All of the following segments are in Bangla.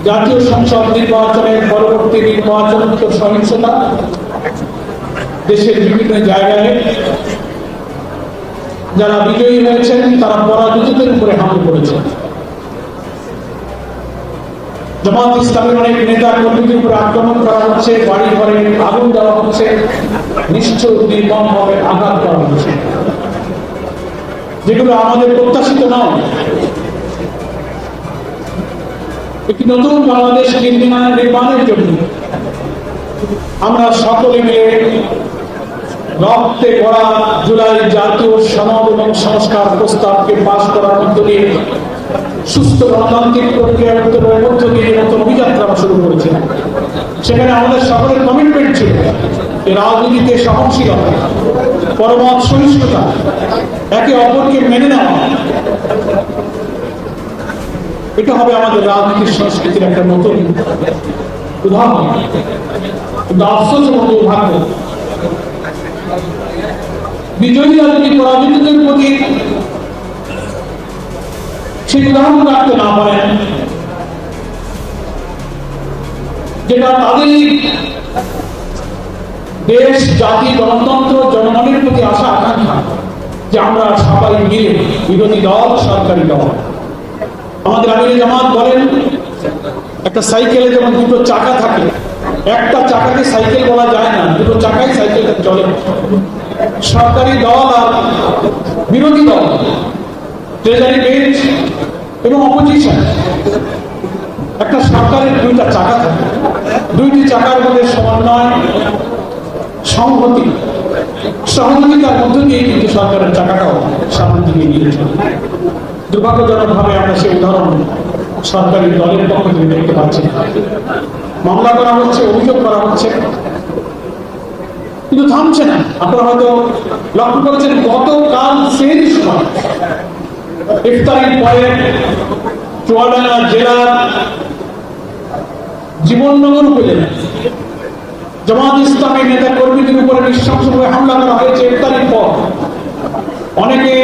জাতীয় সংসদ নির্বাচনের পরবর্তী নির্বাচনোত্তর সহিংসতা দেশের বিভিন্ন জায়গায় যারা বিজয়ী হয়েছেন তারা পরাজিতদের উপরে হামলা করেছেন। জামাত ইসলামের অনেক নেতা কর্মীদের উপরে আক্রমণ করা হচ্ছে, বাড়ি ঘরে আগুন দেওয়া হচ্ছে, নিষ্ঠুর নির্মমভাবে আঘাত করা হচ্ছে, যেগুলো আমাদের প্রত্যাশিত নয়। একটি নতুন বাংলাদেশ নির্মাণের জন্য আমরা সকলে মিলে রক্তে ভরা জুলাই জাতীয় সনদ এবং সংস্কার প্রস্তাবকে পাশ করার মধ্য দিয়ে সুস্থ গণতান্ত্রিক প্রক্রিয়ার মধ্য দিয়ে নতুন অভিযাত্রা শুরু করেছিলাম। সেখানে আমাদের সকলের কমিটমেন্ট ছিল যে রাজনীতিতে সহনশীলতা, পরমত সহিষ্ণুতা, একে অপরকে মেনে নেওয়া, এটা হবে আমাদের রাজনীতির সংস্কৃতির একটা নতুন উদাহরণ। কিন্তু আফসোস এবং দুর্ভাগ্য, বিজয়ীরা যদি পরাজিতদের প্রতি সেই উদাহরণ রাখতে না পারেন, যেটা তাদের দেশ, জাতি, গণতন্ত্র, জনগণের প্রতি আশা আকাঙ্ক্ষা যে আমরা সবাই মিলে, বিরোধী দল, সরকারি দল। আমাদের আমিরে জামাত বলেন, একটা সাইকেলে যেমন দুটো চাকা থাকে, একটা চাকাকে সাইকেল বলা যায় না, দুটো চাকাই সাইকেলটা চলে। সরকারি দল আর বিরোধী দল, ট্রেজারি বেঞ্চ এবং অপোজিশন, একটা সরকারের দুইটা চাকা থাকে। দুইটি চাকার মধ্যে সমন্বয়, সংহতি, সহযোগিতার মধ্য দিয়ে কিন্তু সরকারের চাকাটাও সামনের দিকে নিয়ে চলে। দুর্ভাগ্যজনক ভাবে আমরা সেই উদাহরণ সরকারি দলের পক্ষ থেকে দেখতে পাচ্ছি। মামলা করা হচ্ছে, অভিযোগ করা হচ্ছে, কিন্তু থামছে না। আপনারা হয়তো লক্ষ্য করেছেন, গতকাল সেই সময় ইফতারির পরে চুয়াডাঙ্গা জেলার জীবননগর উপজেলা জামাত ইসলামী নেতা কর্মীদের উপরে নৃশংসভাবে হামলা করা হয়েছে। ইফতারির পর অনেকে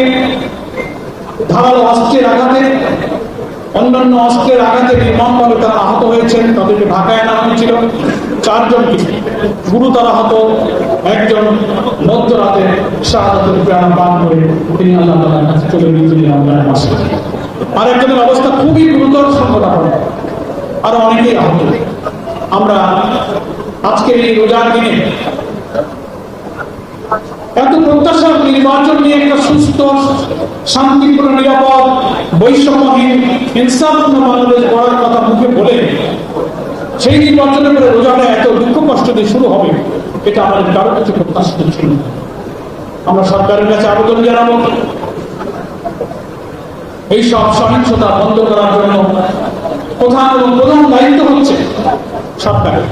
ধারালো অস্ত্রের আঘাতে, অন্যান্য অস্ত্রের আঘাতে নির্মমভাবে তারা আহত হয়েছেন। তাদেরকে ঢাকায় আনা হয়েছিল। 4 জনকে গুরুতর আহত, একজন মধ্যরাতে শাহাদাতের প্রাণ পান করে তিনি আল্লাহ তাআলার কাছে চলে গিয়েছিলেন রমজানের মাসে। আর একজনের অবস্থা খুবই গুরুতর সংকটাপন্ন, আরো অনেকেই আহত। আমরা আজকের এই রোজার দিনে এত প্রত্যাশার নির্বাচন নিয়ে একটা সুস্থ, শান্তিপূর্ণ, নিরাপদ, বৈষম্যহীন, ইনসাফপূর্ণ বাংলাদেশ গড়ার কথা মুখে বলে সেই নির্বাচনের পরে রোজাটা এত দুঃখ কষ্ট দিয়ে শুরু হবে, এটা আমাদের কারো কাছে প্রত্যাশিত ছিল। আমরা সরকারের কাছে আবেদন জানাবো, এই সব সহিংসতা বন্ধ করার জন্য প্রধান এবং প্রধান দায়িত্ব হচ্ছে সরকারের।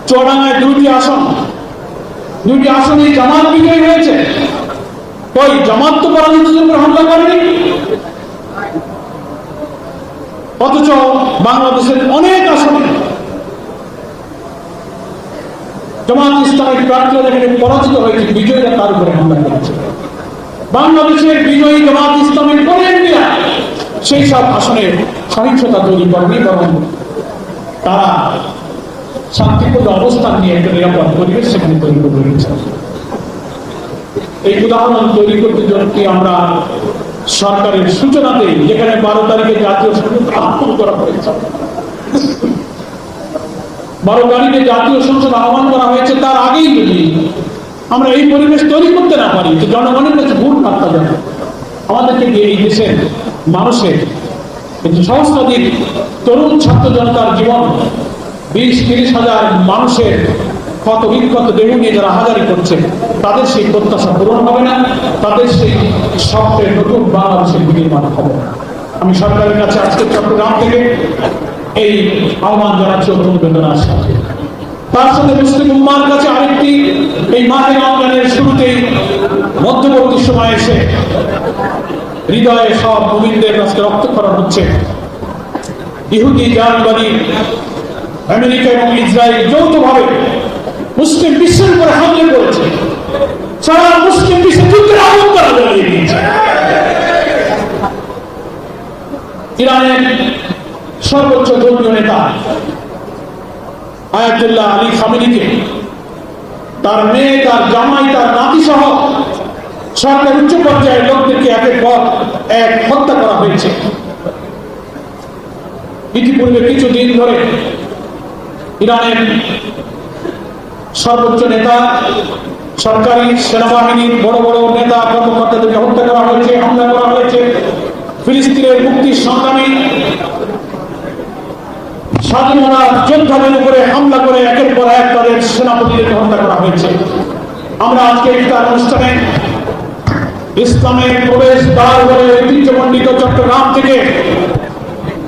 চুয়াডাঙ্গায় 2টি আসনে জামাত বিজয়ী হয়েছে। ওই জামাত তো পরাজিতদের উপর হামলা করেনি, অথচ বাংলাদেশের অনেক আসনে জামাত ইসলামের প্রার্থীরা যেখানে পরাজিত হয়েছে, বিজয়ীরা তার উপরে হামলা করেছে। বাংলাদেশের বিজয়ী জামাত ইসলামের কর্মীরা সেই সব আসনে সহিংসতা তৈরি করেনি, বরং তারা শান্তিপূর্ণ অবস্থান নিয়ে একটা নিরাপদ পরিবেশ সেখানে তৈরি করে রয়েছে। এই উদাহরণ তৈরি করতে জন্য আমরা সরকারের সূচনাতে, যেখানে 12 তারিখে জাতীয় সংসদ আহ্বান করা হয়েছে, 12 তারিখে জাতীয় সংসদ আহ্বান করা হয়েছে, তার আগেই যদি আমরা এই পরিবেশ তৈরি করতে না পারি, তো জনগণের কাছে ভুল বার্তা যাবে। আমাদেরকে এই দেশের মানুষের সহস্রাধিক তরুণ ছাত্র জনতার জীবন, 20-30 হাজার মানুষের ক্ষত বিক্ষত দেহ নিয়ে যারা হাজারি করছে, তাদের সেই প্রত্যাশা পূরণ হবে না, তাদের সেই স্বপ্নের নতুন বাংলাদেশের বিনির্মাণ হবে না। আমি সরকারের কাছে আজকে চট্টগ্রাম থেকে এই আহ্বান জানাচ্ছি অত্যন্ত বেদনার সাথে। তার সাথে মুসলিম উম্মার কাছে আরেকটি, এই মাহে রমজানের শুরুতেই মধ্যবর্তী সময় এসে হৃদয়ে সব মুমিনদের কাছে রক্তক্ষরণ হচ্ছে। ইহুদি, জার্মানি, আমেরিকা এবং ইসরায়েল যৌথভাবে মুসলিম বিশ্বের উপরে হামলা করেছে। সারা মুসলিম বিশ্বে যুদ্ধের আগুন করা জ্বালিয়ে দিয়েছে। ইরানের সর্বোচ্চ ধর্মীয় নেতা আয়াতুল্লাহ আলী খামেনিকে তার মেয়ে, তার জামাই, তার নাতি সহ সরকার উচ্চ পর্যায়ের লোকদেরকে একের পর এক হত্যা করা হয়েছে। ইতিপূর্বে কিছুদিন ধরে ইরানের সর্বোচ্চ নেতা, সরকারি সেনাবাহিনীর বড় বড় নেতা কর্মকর্তাদেরকে হত্যা করা হয়েছে, হামলা করা হয়েছে। ফিলিস্তিনের মুক্তির সংগ্রামী স্বাধীনতা যোদ্ধাদের উপরে হামলা করে একের পর এক তাদের সেনাপতিদেরকে হত্যা করা হয়েছে। আমরা আজকে ইফতার অনুষ্ঠানে ইসলামের প্রবেশ দ্বার বলে ঐতিহ্যমণ্ডিত চট্টগ্রাম থেকে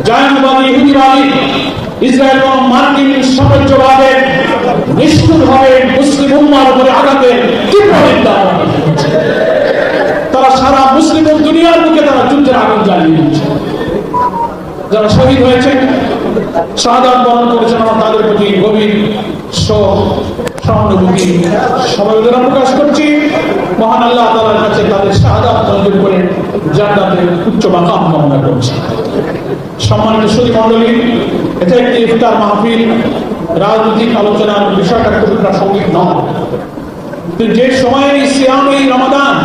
জায়নবাদী, ইহুদিবাদী, ইসরায়েল এবং মার্কিন সাম্রাজ্যবাদের নিষ্ঠুরভাবে মুসলিম উম্মার উপরে আঘাতের তীব্র নিন্দা। তারা সারা মুসলিম দুনিয়ার মুখে তারা যুদ্ধের আগুন জ্বালিয়ে দিচ্ছে। যারা শহীদ হয়েছে, শাহাদাত বরণ করেছেন, আমরা তাদের প্রতি গভীর শোক, সহানুভূতি, সমবেদনা প্রকাশ করছি। মহান আল্লাহ তাআলার কাছে তাদের শাহাদাত মঞ্জুর করে জান্নাতের উচ্চ মাকাম কামনা করছি। সম্মানিত সুধী মণ্ডলী, এটা একটি ইফতার মাহফিল, রাজনৈতিক আলোচনার বিষয়টা খুব প্রাসঙ্গিক নয়। যে সময়ে সিয়াম, এই রমাদান